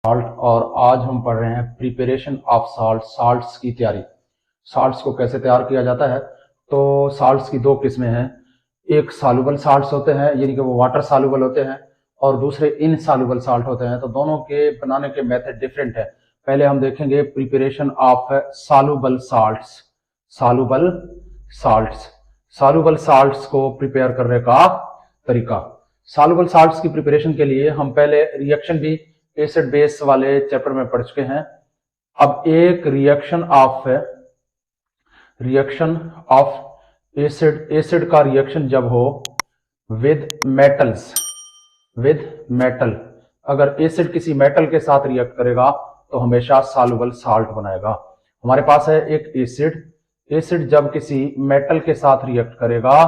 Salt. और आज हम पढ़ रहे हैं प्रिपरेशन ऑफ सॉल्ट, साल्ट्स की तैयारी। साल्ट्स को कैसे तैयार किया जाता है। तो साल्ट्स की दो किस्में हैं, एक सॉल्युबल साल्ट्स होते हैं यानी कि वो वाटर सॉल्युबल होते हैं, और दूसरे इनसॉल्युबल साल्ट होते हैं। तो दोनों के बनाने के मेथड डिफरेंट है। पहले हम देखेंगे preparation of soluble salts. Soluble salts, soluble salts को प्रिपेयर करने का तरीका। सॉल्युबल साल्ट्स की प्रिपरेशन के लिए हम पहले रिएक्शन भी एसिड बेस वाले चैप्टर में पढ़ चुके हैं। अब एक रिएक्शन ऑफ एसिड का रिएक्शन जब हो विद मेटल्स, विद मेटल, अगर एसिड किसी मेटल के साथ रिएक्ट करेगा तो हमेशा सॉल्युबल साल्ट बनाएगा। हमारे पास है एक एसिड जब किसी मेटल के साथ रिएक्ट करेगा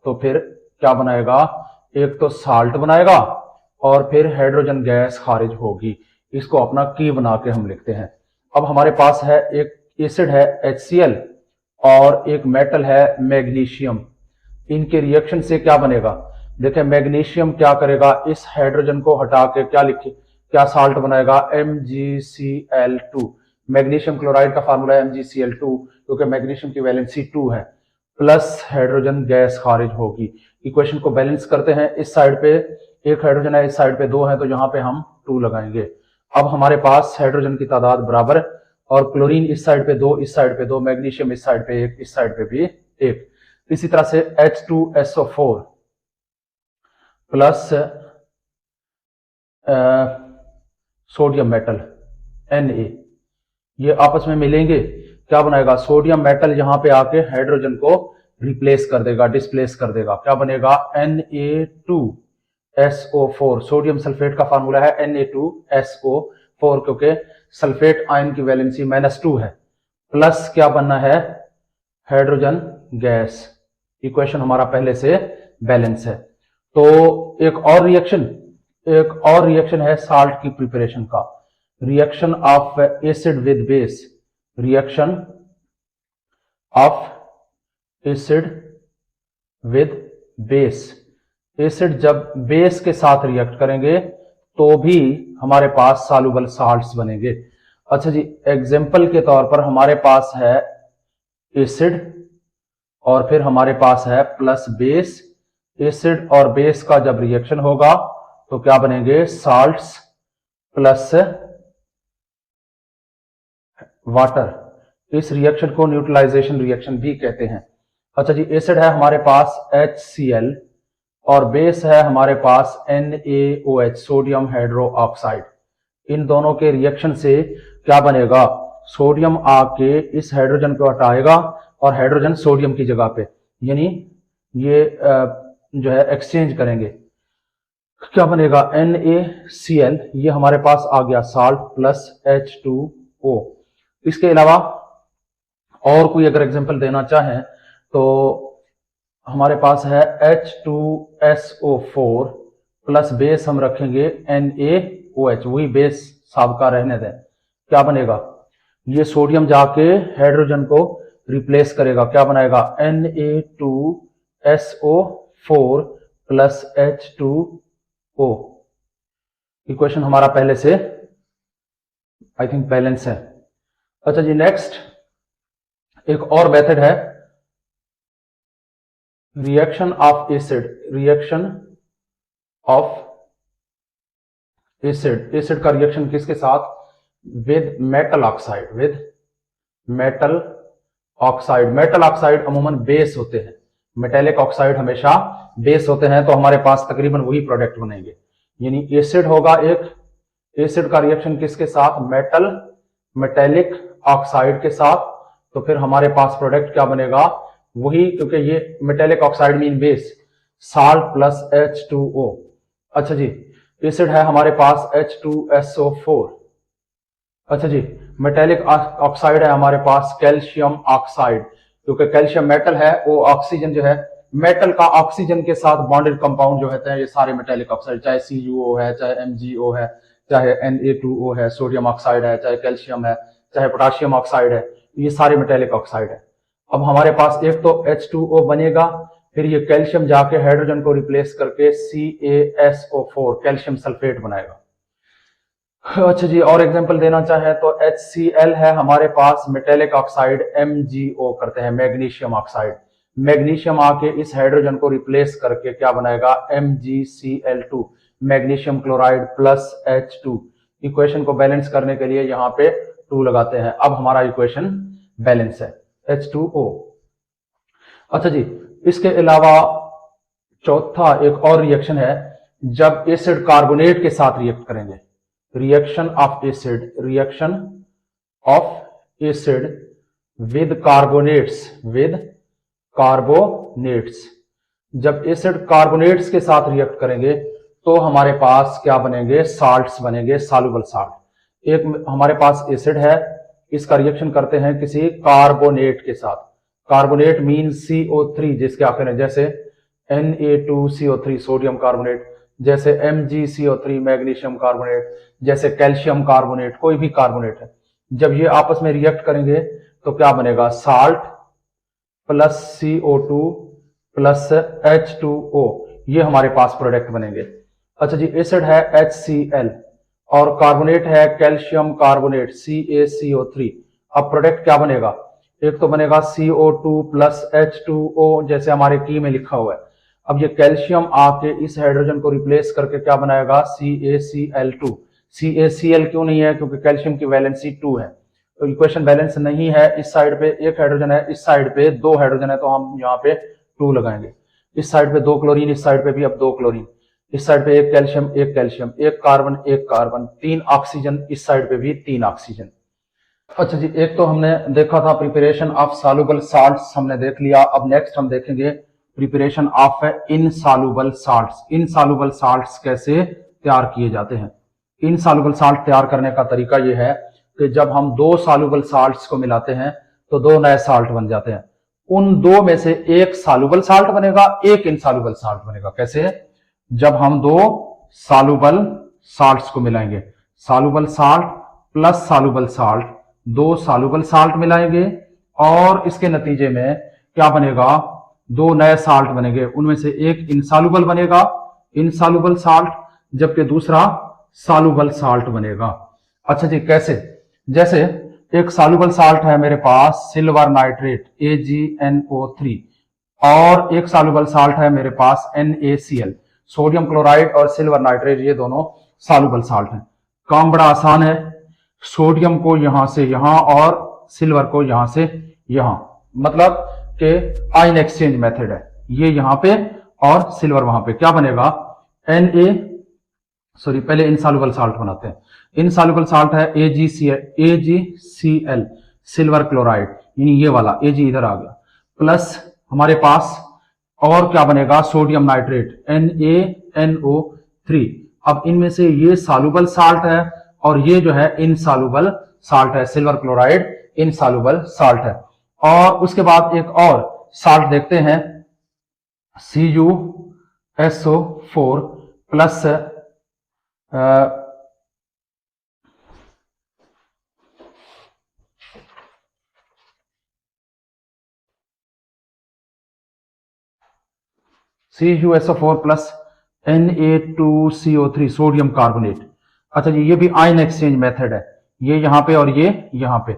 तो फिर क्या बनाएगा, एक तो साल्ट बनाएगा और फिर हाइड्रोजन गैस खारिज होगी। इसको अपना की बना के हम लिखते हैं। अब हमारे पास है एक एसिड है HCl और एक मेटल है मैग्नीशियम। इनके रिएक्शन से क्या बनेगा, देखें मैग्नीशियम क्या करेगा, इस हाइड्रोजन को हटा के क्या साल्ट बनाएगा, MgCl2। मैग्नीशियम क्लोराइड का फार्मूला है MgCl2, क्योंकि मैग्नीशियम की वैलेंसी 2 है, प्लस हाइड्रोजन गैस खारिज होगी। इक्वेशन को बैलेंस करते हैं, इस साइड पे एक हाइड्रोजन है, इस साइड पे 2 है, तो यहां पे हम 2 लगाएंगे। अब हमारे पास हाइड्रोजन की तादाद बराबर, और क्लोरीन इस साइड पे 2, इस साइड पे 2, मैग्नीशियम इस साइड पे 1, इस साइड पे भी 1। इसी तरह से H2SO4 plus sodium metal Na, ये आपस में मिलेंगे, क्या बनाएगा, सोडियम मेटल यहां पे आके हाइड्रोजन को रिप्लेस कर देगा, डिस्प्लेस कर देगा। क्या बनेगा, Na2SO4। सोडियम सल्फेट का फार्मूला है Na2SO4, क्योंकि सल्फेट आयन की वैलेंसी -2 है, प्लस क्या बनना है, हाइड्रोजन गैस। इक्वेशन हमारा पहले से बैलेंस है। तो एक और रिएक्शन है साल्ट की प्रिपरेशन का, reaction of acid with base. Reaction of acid with base, acid जब बेस के साथ रिएक्ट करेंगे तो भी हमारे पास सॉल्युबल साल्ट्स बनेंगे। अच्छा जी, एग्जांपल के तौर पर हमारे पास है एसिड और फिर हमारे पास है प्लस बेस। एसिड और बेस का जब रिएक्शन होगा तो क्या बनेंगे, साल्ट्स प्लस वाटर। इस रिएक्शन को न्यूट्रलाइजेशन रिएक्शन भी कहते हैं। अच्छा जी, एसिड है हमारे पास HCl और बेस है हमारे पास NaOH, सोडियम हाइड्रो ऑक्साइड। इन दोनों के रिएक्शन से क्या बनेगा, सोडियम आके इस हाइड्रोजन को हटाएगा और हाइड्रोजन सोडियम की जगह पे, यानी ये जो है एक्सचेंज करेंगे। क्या बनेगा, NaCl, ये हमारे पास आ गया साल्ट प्लस H2O। इसके अलावा और कोई अगर एग्जांपल देना चाहें तो हमारे पास है H2SO4 प्लस बेस हम रखेंगे NaOH, वही बेस साबका रहने दें। क्या बनेगा, ये सोडियम जाके हाइड्रोजन को रिप्लेस करेगा, क्या बनाएगा, Na2SO4 प्लस H2O। इक्वेशन हमारा पहले से आई थिंक बैलेंस है। अच्छा जी, नेक्स्ट एक और मेथड है reaction of acid. Reaction of acid का रिएक्शन किसके साथ, with metal oxide, with metal oxide. Metal oxide अमूमन बेस होते हैं, मेटेलिक ऑक्साइड हमेशा बेस होते हैं, तो हमारे पास तकरीबन वही प्रोडक्ट बनेंगे। यानी एसिड होगा एक, एसिड का रिएक्शन किसके साथ, मेटेलिक ऑक्साइड के साथ, तो फिर हमारे पास प्रोडक्ट क्या बनेगा, वही, क्योंकि ये metallic oxide mean base, salt plus H2O। अच्छा जी, एसिड है हमारे पास H2SO4। अच्छा जी, मेटेलिक ऑक्साइड है हमारे पास कैल्शियम ऑक्साइड, क्योंकि कैल्शियम मेटल है, वो ऑक्सीजन जो है, मेटल का ऑक्सीजन के साथ बॉन्डेड कंपाउंड जो होते हैं ये सारे मेटेलिक ऑक्साइड, चाहे CuO है, चाहे MgO है, चाहे Na2O है, सोडियम ऑक्साइड है, चाहे कैल्शियम है, चाहे पोटाशियम ऑक्साइड है, ये सारे मेटेलिक ऑक्साइड है। अब हमारे पास एक तो H2O बनेगा, फिर ये कैल्शियम जाके हाइड्रोजन को रिप्लेस करके CaSO4 कैल्शियम सल्फेट बनाएगा। अच्छा जी, और एग्जांपल देना चाहे तो HCl है हमारे पास, मेटेलिक ऑक्साइड MgO करते हैं, मैग्नीशियम ऑक्साइड। मैग्नीशियम आके इस हाइड्रोजन को रिप्लेस करके क्या बनाएगा, MgCl2, magnesium chloride plus H2। Equation को बैलेंस करने के लिए यहाँ पे 2 लगाते हैं। अब हमारा इक्वेशन बैलेंस है, H2O। अच्छा जी, इसके अलावा चौथा एक और रिएक्शन है, जब एसिड कार्बोनेट के साथ रिएक्ट करेंगे, reaction of acid with carbonates. जब एसिड कार्बोनेट्स के साथ रिएक्ट करेंगे तो हमारे पास क्या बनेंगे, साल्ट्स बनेंगे, सॉल्युबल साल्ट। एक हमारे पास एसिड है, इसका रिएक्शन करते हैं किसी कार्बोनेट के साथ। कार्बोनेट मीन CO3, जिसके आखिर में जैसे Na2CO3 सोडियम कार्बोनेट, जैसे MgCO3 मैग्नीशियम कार्बोनेट, जैसे कैल्शियम कार्बोनेट, कोई भी कार्बोनेट है। जब ये आपस में रिएक्ट करेंगे तो क्या बनेगा, salt plus CO2 plus H2O, ये हमारे पास प्रोडक्ट बनेंगे। अच्छा जी, एसिड है HCl और कार्बोनेट है कैल्शियम कार्बोनेट CaCO3। अब प्रोडक्ट क्या बनेगा, एक तो बनेगा CO2 प्लस H2O, जैसे हमारे की में लिखा हुआ है। अब ये कैल्शियम आके इस हाइड्रोजन को रिप्लेस करके क्या बनाएगा, CaCl2। CaCl क्यों नहीं है, क्योंकि कैल्शियम की वैलेंसी 2 है, तो इक्वेशन बैलेंस नहीं है। इस साइड पे एक हाइड्रोजन है, इस साइड पे 2 हाइड्रोजन है, तो हम यहाँ पे 2 लगाएंगे। इस साइड पे 2 क्लोरीन, इस साइड पे भी अब 2 क्लोरीन, इस साइड पे एक कैल्शियम, एक कार्बन, 3 ऑक्सीजन, इस साइड पे भी 3 ऑक्सीजन। अच्छा जी, एक तो हमने देखा था प्रिपरेशन ऑफ सॉल्युबल साल्ट्स, हमने देख लिया। अब नेक्स्ट हम देखेंगे preparation of insoluble salts. Insoluble salts कैसे तैयार किए जाते हैं। इनसॉल्युबल साल्ट तैयार करने का तरीका यह है कि जब हम 2 सॉल्युबल साल्ट्स को मिलाते हैं तो 2 नए साल्ट बन जाते हैं। उन 2 में से एक सॉल्युबल साल्ट बनेगा, एक इनसॉल्युबल साल्ट बनेगा। कैसे, जब हम 2 सॉल्युबल साल्ट्स को मिलाएंगे, soluble salt plus soluble salt, 2 soluble salt मिलाएंगे और इसके नतीजे में क्या बनेगा, 2 नए साल्ट बनेंगे। उनमें से एक इनसॉल्युबल बनेगा, इनसॉल्युबल साल्ट, जबकि दूसरा सॉल्युबल साल्ट बनेगा। अच्छा जी, कैसे, जैसे एक सॉल्युबल साल्ट है मेरे पास सिल्वर नाइट्रेट AgNO3, और एक सॉल्युबल साल्ट है मेरे पास NaCl, सोडियम क्लोराइड और सिल्वर नाइट्रेट, ये दोनों सॉल्युबल साल्ट हैं। काम बड़ा आसान है, सोडियम को यहां से यहां और सिल्वर को यहां से यहां, मतलब कि आयन एक्सचेंज मेथड है, ये यहां पे और सिल्वर वहां पे। क्या बनेगा, पहले इनसॉल्युबल साल्ट बनाते हैं। इनसॉल्युबल साल्ट है AgCl, सिल्वर क्लोराइड, यानी ये वाला Ag इधर आ गया, प्लस हमारे पास और क्या बनेगा, सोडियम नाइट्रेट NaNO3। अब इनमें से ये सॉल्युबल साल्ट है और ये जो है इनसॉल्युबल साल्ट है, सिल्वर क्लोराइड इनसॉल्युबल साल्ट है। और उसके बाद एक और साल्ट देखते हैं, CuSO4 plus CuSO4 plus Na2CO3 sodium carbonate. अच्छा जी, ये भी आयन एक्सचेंज मेथड है, ये यहां पे और ये यहां पे।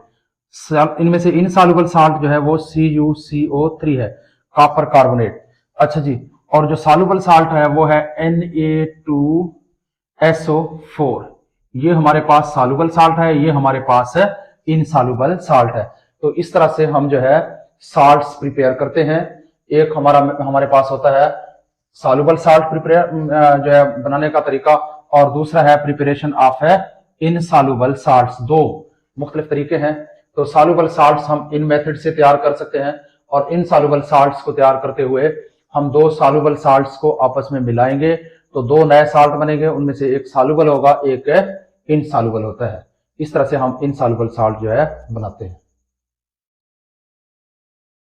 इनमें से इनसॉल्युबल साल्ट जो है वो CuCO3 है, कॉपर कार्बोनेट। अच्छा जी, और जो सॉल्युबल साल्ट है वो है Na2SO4, ये हमारे पास सॉल्युबल साल्ट है, ये हमारे पास है इनसॉल्युबल साल्ट है। तो इस तरह से हम जो है साल्ट्स प्रिपेयर करते हैं। एक हमारे पास होता है सॉल्युबल साल्ट प्रिपेयर जो है बनाने का तरीका, और दूसरा है प्रिपरेशन ऑफ है इनसॉल्युबल साल्ट्स। 2 मुख्तलिफ तरीके हैं। तो सॉल्युबल साल्ट्स हम इन मेथड से तैयार कर सकते हैं, और इनसॉल्युबल साल्ट्स को तैयार करते हुए हम 2 सॉल्युबल साल्ट्स को आपस में मिलाएंगे तो 2 नए साल्ट बनेंगे, उनमें से एक सॉल्युबल होगा, एक इनसॉल्युबल होता है। इस तरह से हम इनसॉल्युबल साल्ट जो है बनाते हैं।